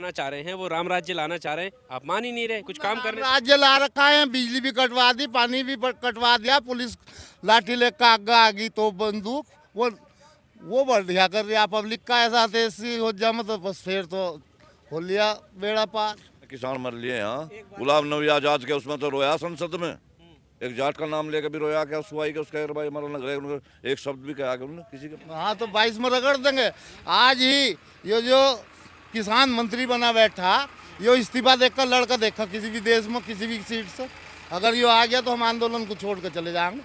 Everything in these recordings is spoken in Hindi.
लाना चाह रहे हैं, वो राम राज्य लाना चाह रहे हैं, आप मान ही नहीं रहे, कुछ काम करने। राज्य ला रखा है, बिजली भी कटवा दी, पानी भी कटवा दिया, पुलिस लाठी लेकर आगे आ गई तो बंदूक वो बढ़िया कर दिया। पब्लिक का ऐसा ऐसी हो जाए तो बस फिर तो हो लिया बेड़ा पार। किसान मर लिए यहाँ। गुलाम नबी आजाद के उसमें तो रोया संसद में, एक जाट का नाम लेकर भी रोया, क्या सुवाई के उसका भाई मरना एक शब्द भी कहा उन्होंने किसी के। हाँ तो 22 में रगड़ देंगे। आज ही ये जो किसान मंत्री बना बैठा, ये इस्तीफा देकर लड़का देखा किसी भी देश में किसी भी सीट से, अगर ये आ गया तो हम आंदोलन को छोड़ कर चले जाएंगे,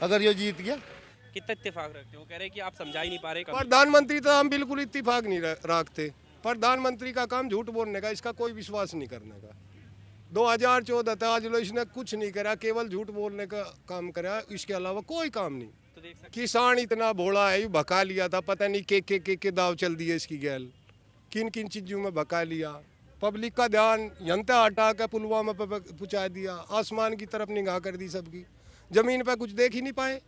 अगर ये जीत गया। कितना इत्तेफाक रखते हो? वो कह रहे हैं कि आप समझा ही नहीं पा रहे। प्रधानमंत्री तो हम बिल्कुल इत्तेफाक नहीं रखते। प्रधानमंत्री का काम झूठ बोलने का, इसका कोई विश्वास नहीं करने का। 2014 था, आज लो इसने कुछ नहीं करा, केवल झूठ बोलने का काम करा, इसके अलावा कोई काम नहीं। तो देख सकते किसान इतना भोला है, भगा लिया था, पता नहीं के दाव चल दिए इसकी गैल, किन किन चीजों में भगा लिया। पब्लिक का ध्यान यंता हटा कर पुलवामा पे पहुंचा दिया, आसमान की तरफ निगाह कर दी सबकी, जमीन पे कुछ देख ही नहीं पाए।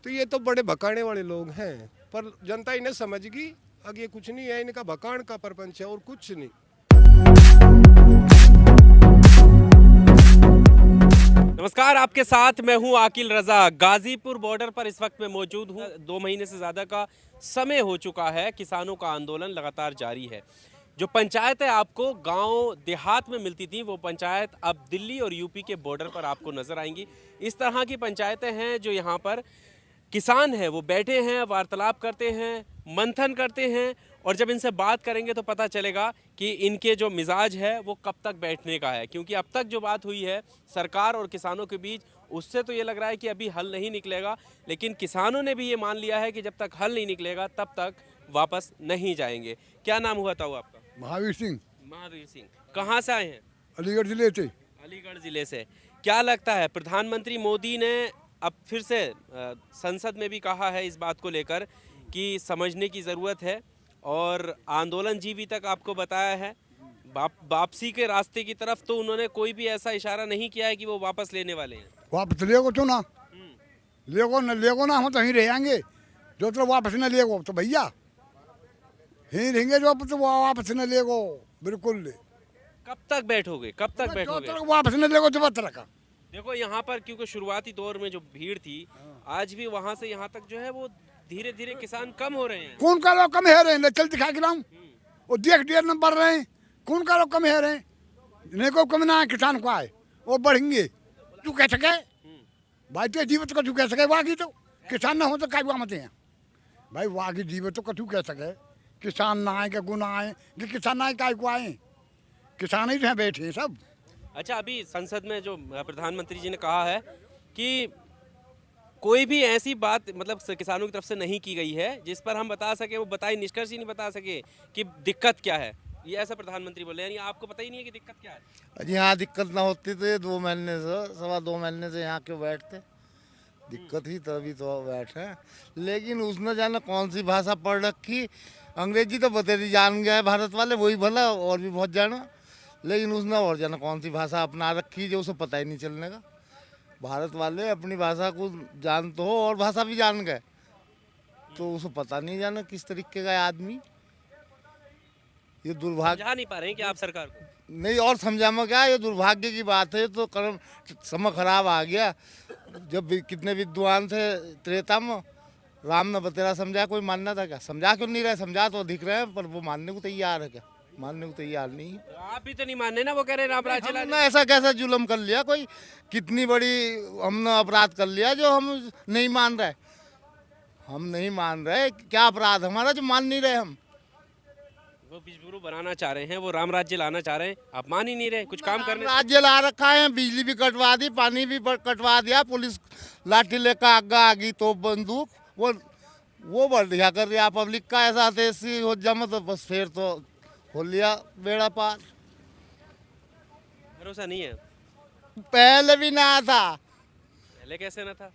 तो ये तो बड़े भकाने वाले लोग हैं, पर जनता इन्हें समझ गई अब ये कुछ नहीं है, इनका भकान का प्रपंच है और कुछ नहीं। नमस्कार, आपके साथ मैं हूं आकिल रजा। गाजीपुर बॉर्डर पर इस वक्त मैं मौजूद हूं। 2 महीने से ज़्यादा का समय हो चुका है, किसानों का आंदोलन लगातार जारी है। जो पंचायतें आपको गांव देहात में मिलती थी, वो पंचायत अब दिल्ली और यूपी के बॉर्डर पर आपको नज़र आएंगी। इस तरह की पंचायतें हैं जो यहाँ पर किसान हैं वो बैठे हैं, वार्तालाप करते हैं, मंथन करते हैं, और जब इनसे बात करेंगे तो पता चलेगा कि इनके जो मिजाज है वो कब तक बैठने का है। क्योंकि अब तक जो बात हुई है सरकार और किसानों के बीच, उससे तो ये लग रहा है कि अभी हल नहीं निकलेगा, लेकिन किसानों ने भी ये मान लिया है कि जब तक हल नहीं निकलेगा तब तक वापस नहीं जाएंगे। क्या नाम हुआ था वो आपका? महावीर सिंह। महावीर सिंह, कहाँ से आए हैं? अलीगढ़ जिले से। अलीगढ़ ज़िले से। क्या लगता है, प्रधानमंत्री मोदी ने अब फिर से संसद में भी कहा है इस बात को लेकर कि समझने की ज़रूरत है, और आंदोलन जीवी तक आपको बताया है, वापसी के रास्ते की तरफ तो उन्होंने कोई भी ऐसा इशारा नहीं किया है कि वो वापस लेने वाले हैं। वापस लेगो तो ना, लेगो ना, हम तो यहीं रहेंगे। जो तो वापस न लेगो तो भैया यहीं रहेंगे, जो तो वापस न लेगो बिल्कुल। कब तक बैठोगे, कब तक बैठोगे? जो वापस न लेगो तो बत रखा। देखो यहाँ पर, क्योंकि शुरुआती दौर में जो भीड़ थी, आज भी वहाँ से यहाँ तक जो है वो धीरे धीरे किसान कम हो रहे हैं। कौन का लोग कम है रहे हैं, चल दिखा के लाऊं, वो देख डेढ़ नंबर रहे हैं। कौन का लोग कम है रहे हैं, नहीं को कम ना है, किसान को आए वो बढ़ेंगे। तू कह सके भाई, तो जीवित को तू कह सके, वाकी तो किसान ना हो तो क्या मत हैं भाई, वाकी जीवित को तू कह सके, किसान ना आए क्या गुना आए, कि किसान ना आए काय को आए, किसान ही तो बैठे हैं सब। अच्छा, अभी संसद में जो प्रधानमंत्री जी ने कहा है कि कोई भी ऐसी बात मतलब किसानों की तरफ से नहीं की गई है जिस पर हम बता सके, वो बताए निष्कर्ष ही नहीं बता सके कि दिक्कत क्या है, ये ऐसा प्रधानमंत्री बोले। यानी आपको पता ही नहीं है कि दिक्कत क्या है। जी हाँ, दिक्कत ना होती तो ये 2 महीने से, 2.25 महीने से यहाँ क्यों बैठते? दिक्कत ही तभी तो बैठे। लेकिन उसने जाने कौन सी भाषा पढ़ रखी, अंग्रेजी तो बतेरी जान गया है भारत वाले, वही भला और भी बहुत जाना, लेकिन उसने और जाना कौन सी भाषा अपना रखी जो उसे पता ही नहीं चलने का। भारत वाले अपनी भाषा को जान तो हो और भाषा भी जान गए, तो उसे पता नहीं जाना किस तरीके का आदमी। ये दुर्भाग्य, समझा नहीं पा रहे हैं कि आप सरकार को? नहीं, और समझा में क्या, ये दुर्भाग्य की बात है। तो कर्म समय खराब आ गया। जब भी कितने विद्वान थे त्रेता में, राम ने बतेरा समझा, कोई मानना था क्या? समझा क्यों नहीं रहे? समझा तो दिख रहे हैं, पर वो मानने को तैयार है क्या? मानने को तैयार नहीं है। आप भी तो नहीं मानने ना, वो कह रहे हैं राम राज्य लाने। हमने ऐसा कैसा जुल्म कर लिया, कोई कितनी बड़ी हमने अपराध कर लिया जो हम नहीं मान रहे? हम नहीं मान रहे, क्या अपराध हमारा जो मान नहीं रहे? हम वो बिजबुरु बनाना चाह रहे हैं, वो राम राज्य लाना चाह रहे हैं, आप मान ही नहीं रहे, कुछ काम करने। राज्य ला रखा है, बिजली भी कटवा दी, पानी भी कटवा दिया, पुलिस लाठी लेकर आगे आ गई तो बंदूक वो बढ़िया कर दिया। पब्लिक का ऐसा ऐसी हो जाए तो बस फिर तो हो लिया बेड़ा पार। भरोसा नहीं है? पहले भी ना था। पहले कैसे ना था?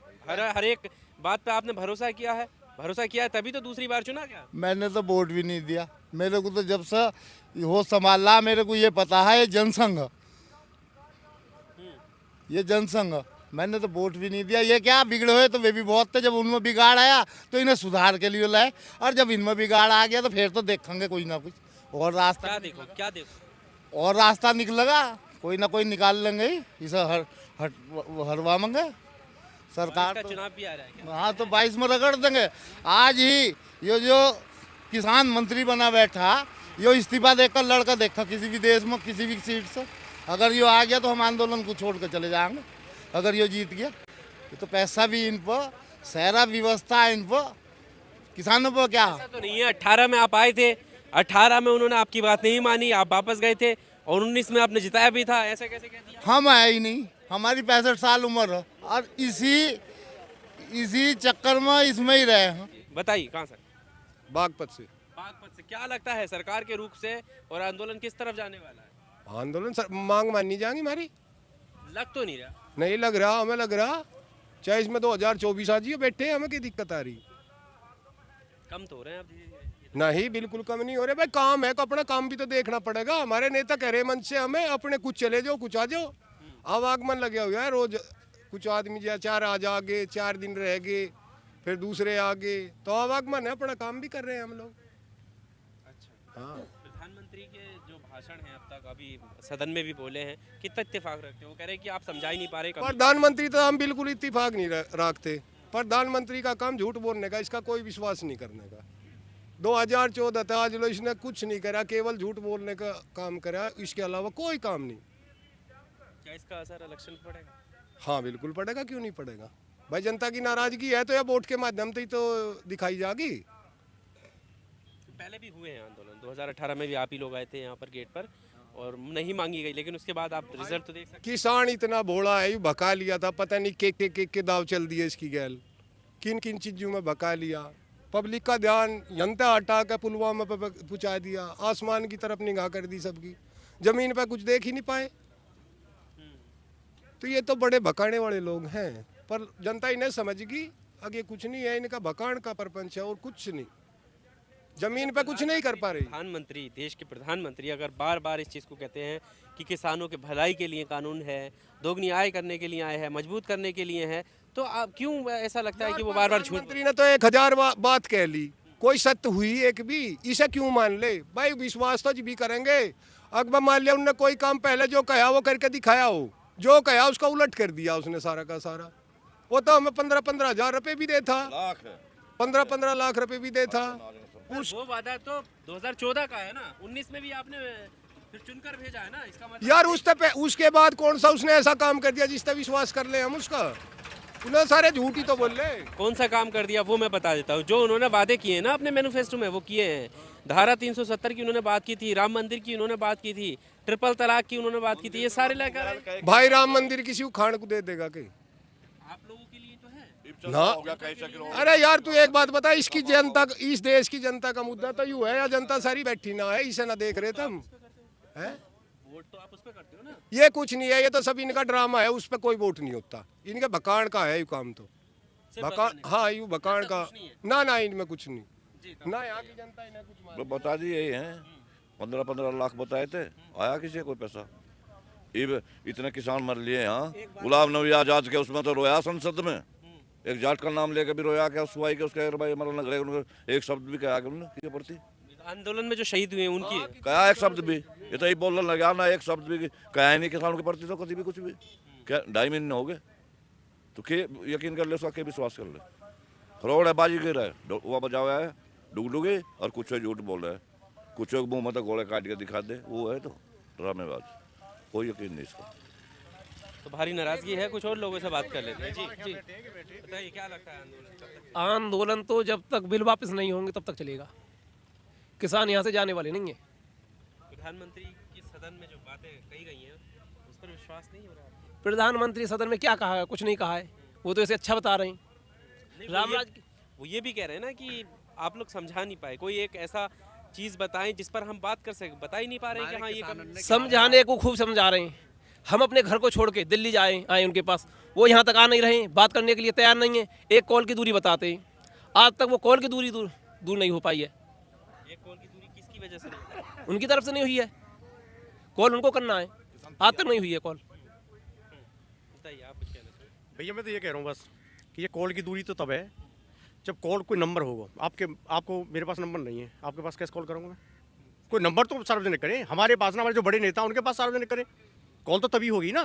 हर एक बात पे आपने भरोसा किया है, भरोसा किया है तभी तो दूसरी बार चुना गया। मैंने तो वोट भी नहीं दिया। मेरे को तो जब से हो संभाला, मेरे को ये पता है ये जनसंघ, ये जनसंघ, मैंने तो वोट भी नहीं दिया। ये क्या बिगड़े हुए तो वे भी बहुत थे, जब उनमें बिगाड़ आया तो इन्हें सुधार के लिए लाए, और जब इनमें बिगाड़ आ गया तो फिर तो देखेंगे कुछ ना कुछ और रास्ता क्या देखो और रास्ता निकलेगा, कोई ना कोई निकाल लेंगे ही, इसे हरवा मंगे सरकार का तो। चुनाव भी आ रहा है क्या? हाँ तो 22 में रगड़ देंगे। आज ही ये जो किसान मंत्री बना बैठा, यो इस्तीफा देकर लड़का देखा किसी भी देश में किसी भी सीट से, अगर यो आ गया तो हम आंदोलन को छोड़ कर चले जाएंगे। अगर यो जीत गया ये तो पैसा भी इन पर, सारा व्यवस्था इन पर, किसानों पर क्या। ऐसा तो नहीं है, 18 में आप आए थे, 18 में उन्होंने आपकी बात नहीं मानी, आप वापस गए थे और 19 में आपने जिताया भी था, ऐसा कैसे कह दिया? हम आए ही नहीं, हमारी 65 साल उम्र है और इसी चक्कर में इसमें ही रहे हैं। बताइए कहाँ से? बागपत से। बागपत से। क्या लगता है सरकार के रुख से और आंदोलन किस तरफ जाने वाला है? आंदोलन मांग माननी जाएंगी हमारी, लग तो नहीं रहा। नहीं लग रहा, हमें लग रहा चाहे इसमें 2024 आ जाइए, बैठे हमें क्या दिक्कत आ रही। कम तो हो रहे हैं आप धीरे-धीरे। नहीं बिल्कुल कम नहीं हो रहे भाई, काम है तो अपना काम भी तो देखना पड़ेगा। हमारे नेता कह रहे मन से हमें अपने कुछ चले जाओ कुछ आ जाओ, आवागमन लगे हुआ है रोज, कुछ आदमी जा 4 आज आगे 4 दिन रह गए फिर दूसरे आगे, तो आवागमन है, अपना काम भी कर रहे हैं हम लोग। अच्छा, हाँ प्रधानमंत्री के जो भाषण हैं अब तक, अभी सदन में भी बोले हैं, कितना इत्तेफाक रखते हैं? वो कह रहे हैं कि आप समझा ही नहीं पा रहे कभी। प्रधानमंत्री तो हम बिल्कुल इत्तेफाक नहीं रखते। प्रधानमंत्री का काम झूठ बोलने का, इसका कोई विश्वास नहीं करने का। 2014 था, आज लो इसने कुछ नहीं करा, केवल झूठ बोलने का काम करा, इसके अलावा कोई काम नहीं। क्या इसका असर इलेक्शन पर पड़ेगा? हाँ बिल्कुल पड़ेगा, क्यों नहीं पड़ेगा भाई। जनता की नाराजगी है तो यह वोट के माध्यम से ही तो दिखाई जाएगी। पहले भी हुए हैं आंदोलन, 2018 में भी आप ही लोग आए थे यहाँ पर गेट पर और नहीं मांगी गई, लेकिन उसके बाद आप रिजल्ट तो देख सकते किसान इतना भोला है, भगा लिया था, पता नहीं के दाव चल दिए इसकी गैल, किन किन चीजों में भगा लिया। पब्लिक का ध्यान जनता हटा कर पुलवामा पे पहुँचा दिया, आसमान की तरफ निगाह कर दी सबकी, जमीन पे कुछ देख ही नहीं पाए। तो ये तो बड़े भकाने वाले लोग हैं, पर जनता इन्हें समझगी आगे कुछ नहीं है, इनका भकान का प्रपंच है और कुछ नहीं, जमीन पे कुछ नहीं कर पा रही। प्रधानमंत्री, देश के प्रधानमंत्री अगर बार बार इस चीज़ को कहते हैं कि किसानों के भलाई के लिए कानून है, दोगुनी आय करने के लिए आए हैं, मजबूत करने के लिए है, तो आप क्यों ऐसा लगता है कि वो बार बार झूठ? मंत्री ने तो 1000 बात कह ली, कोई सत्य हुई एक भी, इसे क्यों मान ले भाई। विश्वास तो भी करेंगे, अगर मान लिया उन्होंने कोई काम पहले जो कहा वो करके दिखाया हो, जो कहा उसका उलट कर दिया उसने सारा का सारा। वो तो हमें 15-15 हजार रुपए भी दे था, 15-15 लाख रुपए भी दे था। वो वादा तो 2014 का है ना, 19 में भी आपने फिर चुनकर भेजा है ना, इसका मतलब यार उसके बाद कौन सा उसने ऐसा काम कर दिया जिससे विश्वास कर ले हम उसका। उन्होंने सारे झूठी तो बोल रहे। कौन सा काम कर दिया वो मैं बता देता हूँ। जो उन्होंने वादे किए हैं ना अपने मैनिफेस्टो में, वो किए हैं। धारा 370 की उन्होंने बात की थी, राम मंदिर की उन्होंने बात की थी, ट्रिपल तलाक की उन्होंने बात की थी, ये सारे लेकर भाई राम मंदिर किसी को खान को दे देगा कि? आप लोगों के लिए तो है ना। अरे यार तू एक बात बता, इसकी जनता, इस देश की जनता का मुद्दा तो यूं है या जनता सारी बैठी ना है, इसे ना देख रहे तुम है? वोट तो आप उस पे करते हो ना। ये कुछ नहीं है, ये तो सब इनका ड्रामा है, उस पर कोई वोट नहीं होता। इनके भकान का है ये काम तो, भकान। हाँ यू भकान का ना इनमें कुछ नहीं ना, यहाँ की जनता इन्हें कुछ तो बता दी यही है, 15-15 लाख बताए थे, आया किसी को पैसा? इतने किसान मर लिए यहाँ, गुलाम नबी आजाद के उसमें तो रोया संसद में, एक जाट का नाम लेकर भी रोया क्या, सुवाई के उसके भाई मरना लगे, एक शब्द भी कहा उन्होंने प्रति। आंदोलन में जो शहीद हुए उनकी कहा एक शब्द भी, ये तो ही बोलने लगा ना, एक शब्द भी कहा ही नहीं किसानों के प्रति तो कभी भी कुछ भी। क्या 2.5 महीने हो गए तो के यकीन कर ले, उसका के विश्वास कर ले। फ्रॉड है, बाजी गिर है, वो बजावा है डुगडुगे और कुछ झूठ बोल रहा है, कुछ मुंह में तो गोले काट के दिखा दे, वो है तो ड्रामेबाज, कोई यकीन नहीं इसका। तो भारी नाराजगी है, कुछ और लोगों से बात कर लेते हैं। जी बताइए क्या लगता है आंदोलन? आंदोलन तो जब तक बिल वापस नहीं होंगे तब तक चलेगा, किसान यहाँ से जाने वाले नहीं है। प्रधानमंत्री की सदन में जो बातें कही गई हैं उस पर विश्वास नहीं हो रहा है? प्रधानमंत्री सदन में क्या कहा है? कुछ नहीं कहा है, वो तो ऐसे अच्छा बता रहे हैं। नहीं, रामराज वो ये भी कह रहे हैं ना कि आप लोग समझा नहीं पाए, कोई एक ऐसा चीज बताएं जिस पर हम बात कर सकें, बता ही नहीं पा रहे हैं कि हाँ ये समझाने को खूब समझा रहे हैं। हम अपने घर को छोड़ के दिल्ली आए उनके पास, वो यहाँ तक आ नहीं रहे, बात करने के लिए तैयार नहीं है। एक कॉल की दूरी बताते हैं, आज तक वो कॉल की दूरी दूर नहीं हो पाई है। एक कॉल की दूरी किसकी वजह से नहीं? उनकी तरफ से नहीं हुई है, कॉल उनको करना है, आज तक नहीं हुई है कॉल। बताइए आप कुछ कहना चाहिए। भैया मैं तो ये कह रहा हूँ बस कि ये कॉल की दूरी तो तब है जब कॉल कोई नंबर होगा। आपको मेरे पास नंबर नहीं है, आपके पास कैसे कॉल करूँगा मैं? कोई नंबर तो सार्वजनिक करें, हमारे पास ना, हमारे जो बड़े नेता उनके पास सार्वजनिक करें। कॉल तो तभी होगी ना।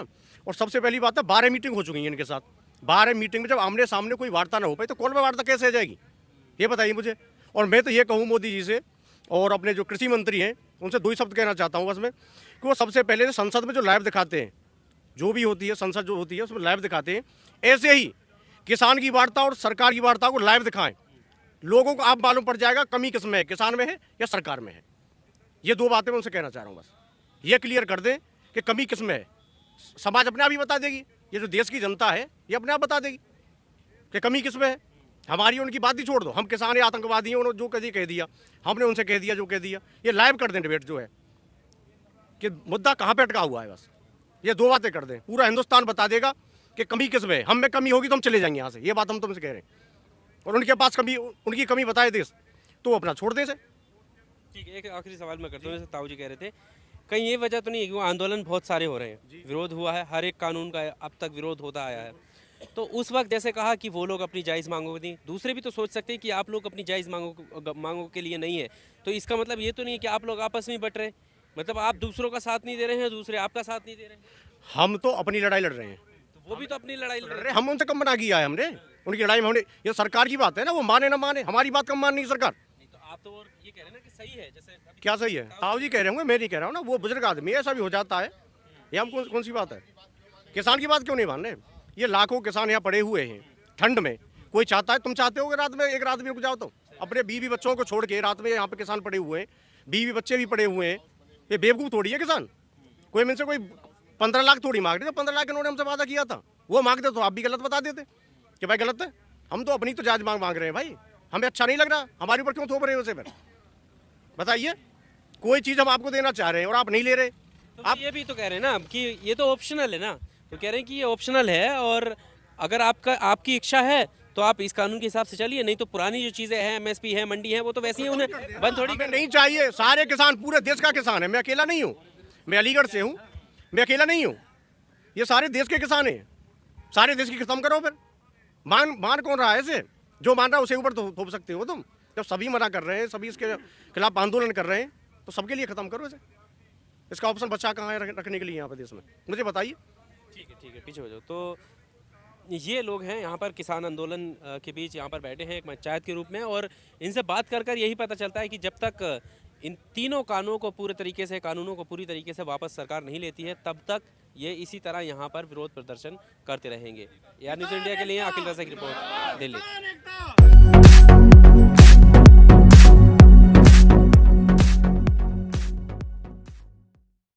और सबसे पहली बात है 12 मीटिंग हो चुकी है इनके साथ। 12 मीटिंग में जब आमने सामने कोई वार्ता ना हो पाई तो कॉल में वार्ता कैसे हो जाएगी, ये बताइए मुझे। और मैं तो ये कहूँ मोदी जी से और अपने जो कृषि मंत्री हैं उनसे 2 ही शब्द कहना चाहता हूँ बस मैं, कि वो सबसे पहले संसद में जो लाइव दिखाते हैं, जो भी होती है संसद जो होती है उसमें लाइव दिखाते हैं, ऐसे ही किसान की वार्ता और सरकार की वार्ता को लाइव दिखाएं। लोगों को आप मालूम पड़ जाएगा कमी किस में है, किसान में है या सरकार में है। ये 2 बातें मैं उनसे कहना चाह रहा हूँ बस, ये क्लियर कर दें कि कमी किस में है। समाज अपने आप ही बता देगी, ये जो देश की जनता है ये अपने आप बता देगी कि कमी किस में है। हमारी उनकी बात ही छोड़ दो, हम किसान है आतंकवादी हैं, उन्होंने जो कह दिया, हमने उनसे कह दिया जो कह दिया। ये लाइव कर दें डिबेट जो है कि मुद्दा कहाँ पे अटका हुआ है, बस ये 2 बातें कर दें, पूरा हिंदुस्तान बता देगा कि कमी किस में है। हम में कमी होगी तो हम चले जाएंगे यहाँ से, ये बात हम तुमसे कह रहे हैं। और उनके पास कमी, उनकी कमी बताए देश तो अपना छोड़ दें से। ठीक है, एक आखिरी सवाल मैं करता हूँ, जैसे ताऊ जी कह रहे थे, कहीं ये वजह तो नहीं है कि वो आंदोलन बहुत सारे हो रहे हैं, विरोध हुआ है, हर एक कानून का अब तक विरोध होता आया है, तो उस वक्त जैसे कहा कि वो लोग अपनी जायज़ मांगों को दी, दूसरे भी तो सोच सकते हैं कि आप लोग अपनी जायज़ मांगों के लिए नहीं है, तो इसका मतलब ये तो नहीं है कि आप लोग आपस में बट रहे, मतलब आप दूसरों का साथ नहीं दे रहे हैं, दूसरे आपका साथ नहीं दे रहे हैं। हम तो अपनी लड़ाई लड़ रहे हैं, तो वो भी तो अपनी लड़ाई लड़ रहे अरे हम उनसे कम बना किया है हमने, उनकी लड़ाई में हमने, ये सरकार की बात है ना, वो माने ना माने, हमारी बात कम मान नहीं सरकार। हैं। तो आप तो और ये कह रहे हैं ना कि सही है, जैसे अभी क्या सही है, ताऊ जी कह रहे होंगे, मैं नहीं कह रहा हूँ ना, वो बुजुर्ग आदमी है, ऐसा भी हो जाता है, ये हम कौन सी बात है। किसान की बात क्यों नहीं मान रहे, ये लाखों किसान यहाँ पड़े हुए हैं ठंड में, कोई चाहता है, तुम चाहते हो कि रात में एक रात भी रुक जाओ, तो अपने बीवी बच्चों को छोड़ के रात में यहाँ पे किसान पड़े हुए हैं, बीवी बच्चे भी पड़े हुए हैं, ये बेवकूफ़ थोड़ी है किसान। कोई मुझसे कोई 15 लाख थोड़ी मांग रहे थे, 15 लाख इन्होंने हमसे वादा किया था, वो मांगते तो आप भी गलत बता देते कि भाई गलत है। हम तो अपनी तो जायज मांग रहे हैं भाई, हमें अच्छा नहीं लग रहा, हमारे ऊपर क्यों थोप रहे हो उसे, फिर बताइए। कोई चीज़ हम आपको देना चाह रहे हैं और आप नहीं ले रहे। तो आप ये भी तो कह रहे हैं ना कि ये तो ऑप्शनल है ना, तो कह रहे हैं कि ये ऑप्शनल है और अगर आपकी इच्छा है तो आप इस कानून के हिसाब से चलिए, नहीं तो पुरानी जो चीज़ें हैं, MSP है, मंडी है, वो तो वैसी ही उन्हें बंद थोड़ी हमें नहीं चाहिए। सारे किसान, पूरे देश का किसान है, मैं अकेला नहीं हूँ, मैं अलीगढ़ से हूँ, मैं अकेला नहीं हूँ, ये सारे देश के किसान हैं, सारे देश की खत्म करो फिर। मान कौन रहा है इसे, जो मान रहा है उसे ऊपर थोप सकते हो तुम। जब सभी मना कर रहे हैं, सभी इसके खिलाफ आंदोलन कर रहे हैं, तो सबके लिए खत्म करो इसे। इसका ऑप्शन बचा कहाँ है रखने के लिए यहाँ पे देश में, मुझे बताइए। ठीक है, पीछे हो जाओ। तो ये लोग हैं यहाँ पर किसान आंदोलन के बीच यहाँ पर बैठे हैं एक पंचायत के रूप में, और इनसे बात कर यही पता चलता है कि जब तक इन तीनों कानूनों को पूरी तरीके से वापस सरकार नहीं लेती है, तब तक ये इसी तरह यहाँ पर विरोध प्रदर्शन करते रहेंगे। यार न्यूज़ इंडिया के लिए अखिल रजा की रिपोर्ट, दिल्ली।